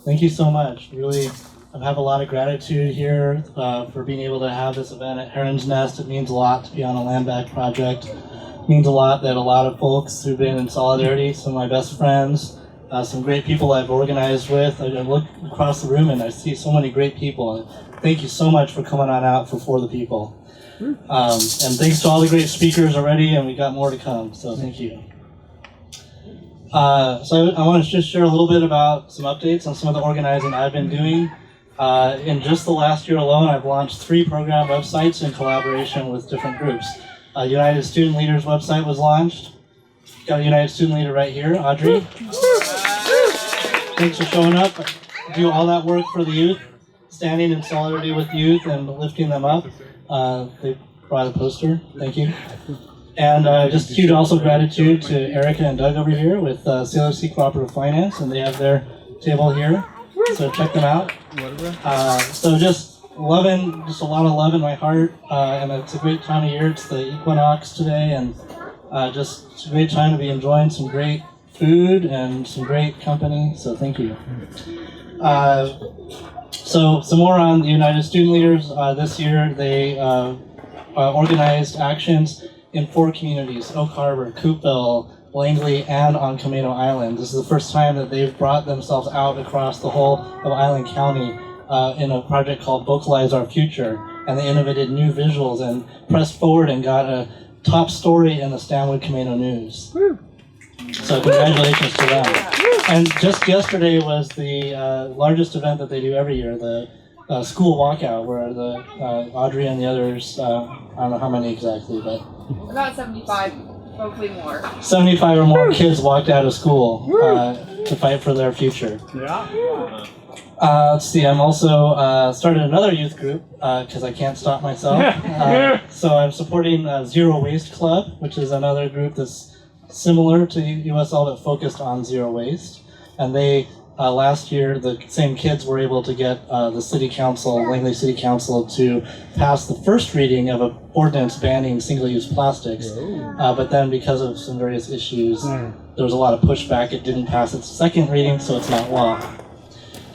Thank you so much. Really, I have a lot of gratitude here for being able to have this event at Heron's Nest. It means a lot to be on a land back project. It means a lot that a lot of folks who've been in solidarity, some of my best friends, some great people I've organized with. I look across the room and I see so many great people. Thank you so much for coming on out for the people. And thanks to all the great speakers already, and we got more to come, so thank you. So I want to just share a little bit about some updates on some of the organizing I've been doing. In just the last year alone, I've launched 3 program websites in collaboration with different groups. United Student Leaders website was launched. Got a United Student Leader right here, Audrey. Thanks for showing up. Do all that work for the youth, standing in solidarity with youth and lifting them up. They brought a poster. Thank you. And just huge also gratitude to Erica and Doug over here with Salish Sea Cooperative Finance, and they have their table here. So check them out. So just loving, just a lot of love in my heart, and it's a great time of year. It's the equinox today, and just it's a great time to be enjoying some great food and some great company. So thank you. So some more on the United Student Leaders. This year they organized actions in 4 communities: Oak Harbor, Coopville, Langley, and on Camino Island. This is the first time that they've brought themselves out across the whole of Island County in a project called Vocalize Our Future. And they innovated new visuals and pressed forward and got a top story in the Stanwood Camino News. So congratulations to them. And just yesterday was the largest event that they do every year, the school walkout, where the Audrey and the others, I don't know how many exactly, but about 75, hopefully more. 75 or more kids walked out of school to fight for their future. Yeah. Let's see, I'm also started another youth group because I can't stop myself. So I'm supporting Zero Waste Club, which is another group that's similar to USL but focused on zero waste. And they, last year, the same kids were able to get the City Council, Langley City Council, to pass the first reading of an ordinance banning single-use plastics. But then because of some various issues, there was a lot of pushback. It didn't pass its second reading, so it's not law.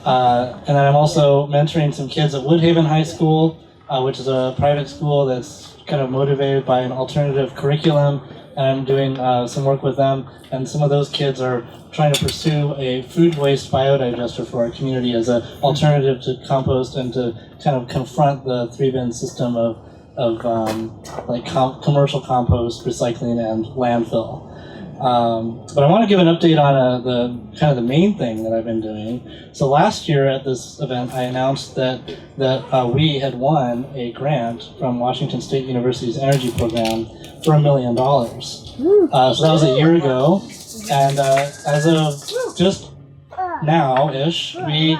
And then I'm also mentoring some kids at Woodhaven High School, which is a private school that's kind of motivated by an alternative curriculum. And I'm doing some work with them, and some of those kids are trying to pursue a food waste biodigester for our community as an alternative to compost and to kind of confront the 3-bin system of commercial compost, recycling, and landfill. But I want to give an update on the main thing that I've been doing. So last year at this event, I announced that we had won a grant from Washington State University's energy program for $1 million. So that was a year ago, and as of just now-ish, we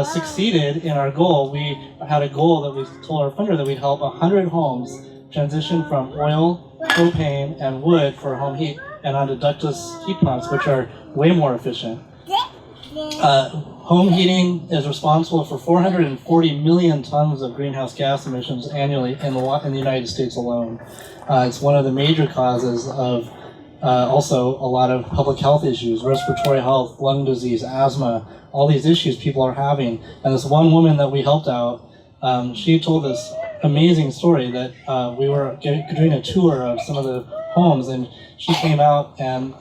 succeeded in our goal. We had a goal that we told our funder that we'd help 100 homes transition from oil, propane, and wood for home heat and onto ductless heat pumps, which are way more efficient. Home heating is responsible for 440 million tons of greenhouse gas emissions annually in the United States alone. It's one of the major causes of also a lot of public health issues, respiratory health, lung disease, asthma, all these issues people are having. And this one woman that we helped out, she told this amazing story that we were doing a tour of some of the homes, and she came out and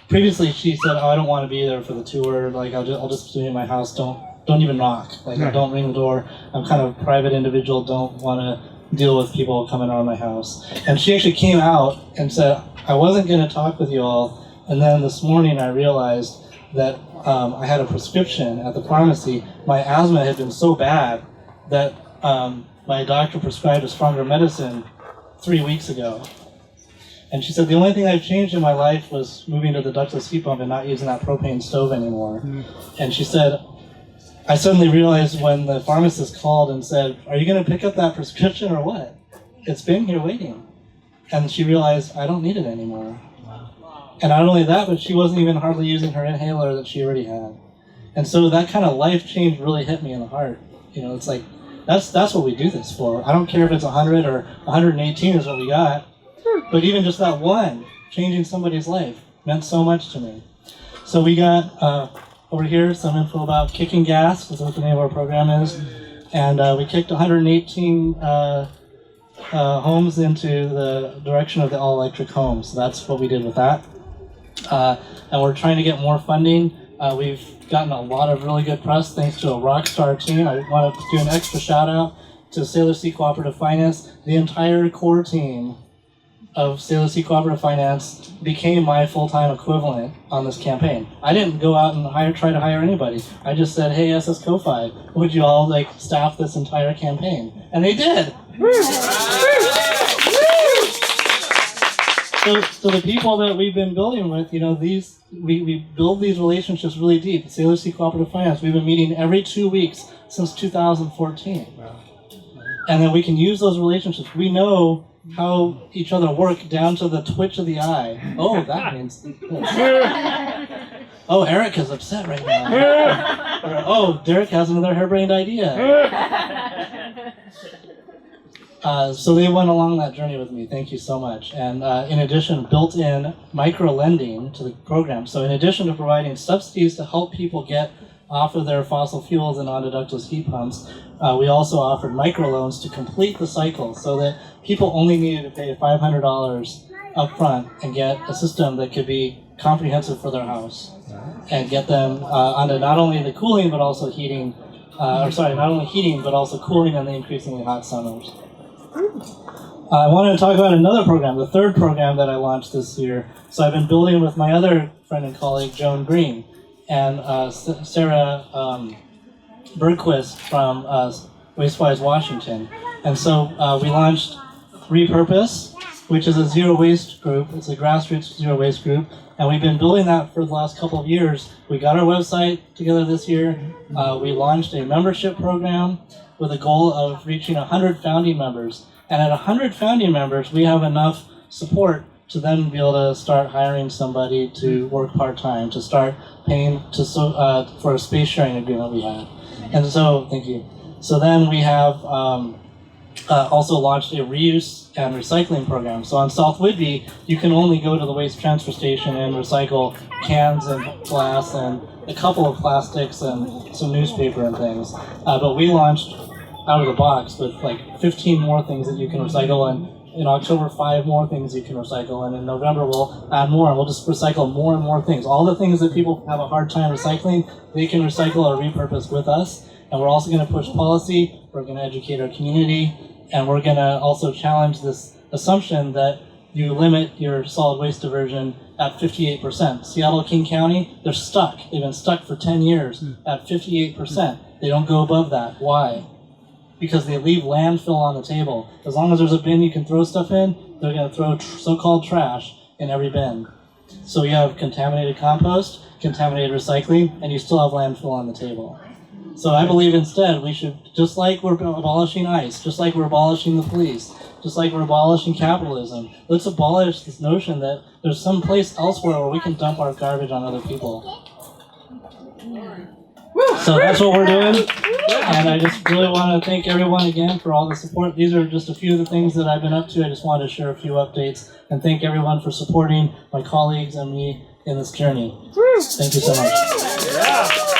previously she said, "Oh, I don't want to be there for the tour. Like I'll just do it in my house. Don't even knock. Like don't ring the door. I'm kind of a private individual. Don't want to deal with people coming around my house." And she actually came out and said, "I wasn't going to talk with you all, and then this morning I realized that I had a prescription at the pharmacy. My asthma had been so bad that my doctor prescribed a stronger medicine 3 weeks ago." And she said, "The only thing I've changed in my life was moving to the ductless heat pump and not using that propane stove anymore." And she said, "I suddenly realized when the pharmacist called and said, 'Are you going to pick up that prescription or what? It's been here waiting.' And she realized, I don't need it anymore." And not only that, but she wasn't even hardly using her inhaler that she already had. And so that kind of life change really hit me in the heart. You know, it's like, that's what we do this for. I don't care if it's 100 or 118 is what we got. But even just that one, changing somebody's life, meant so much to me. So we got over here some info about kicking gas, which is what the name of our program is. And we kicked 118 homes into the direction of the all-electric homes. So that's what we did with that. And we're trying to get more funding. We've gotten a lot of really good press thanks to a rock star team. I want to do an extra shout out to Salish Sea Cooperative Finance. The entire core team of Salish Sea Cooperative Finance became my full-time equivalent on this campaign. I didn't go out and try to hire anybody. I just said, hey, SS Co-Fi, would you all staff this entire campaign? And they did. So the people that we've been building with, we build these relationships really deep. Salish Sea Cooperative Finance, we've been meeting every 2 weeks since 2014. And then we can use those relationships. We know how each other work down to the twitch of the eye. Oh, that means this. Oh, Erica's upset right now. Or, oh, Derek has another harebrained idea. So they went along that journey with me. Thank you so much. And in addition, built in micro-lending to the program. So in addition to providing subsidies to help people get off of their fossil fuels and onto ductless heat pumps, we also offered microloans to complete the cycle so that people only needed to pay $500 up front and get a system that could be comprehensive for their house and get them onto not only the cooling but also heating, not only heating but also cooling in the increasingly hot summers. I wanted to talk about another program, the third program that I launched this year. So I've been building with my other friend and colleague, Joan Green, and Sarah Bergquist from Wastewise, Washington. And so we launched Repurpose, which is a zero waste group. It's a grassroots zero waste group. And we've been building that for the last couple of years. We got our website together this year. We launched a membership program with a goal of reaching 100 founding members. And at 100 founding members, we have enough support to then be able to start hiring somebody to work part-time, to start paying for a space sharing agreement we had. And so, thank you. So then we have also launched a reuse and recycling program. So on South Whidbey, you can only go to the waste transfer station and recycle cans and glass and a couple of plastics and some newspaper and things. But we launched out of the box with 15 more things that you can recycle, and in October 5 more things you can recycle, and in November we'll add more, and we'll just recycle more and more things. All the things that people have a hard time recycling, they can recycle or repurpose with us. And we're also going to push policy, we're going to educate our community, and we're going to also challenge this assumption that you limit your solid waste diversion at 58%. Seattle, King County, they're stuck. They've been stuck for 10 years at 58%. They don't go above that. Why? Because they leave landfill on the table. As long as there's a bin you can throw stuff in, they're going to throw so-called trash in every bin. So you have contaminated compost, contaminated recycling, and you still have landfill on the table. So I believe instead we should, just like we're abolishing ICE, just like we're abolishing the police, just like we're abolishing capitalism, let's abolish this notion that there's some place elsewhere where we can dump our garbage on other people. So that's what we're doing, and I just really want to thank everyone again for all the support. These are just a few of the things that I've been up to. I just wanted to share a few updates and thank everyone for supporting my colleagues and me in this journey. Thank you so much.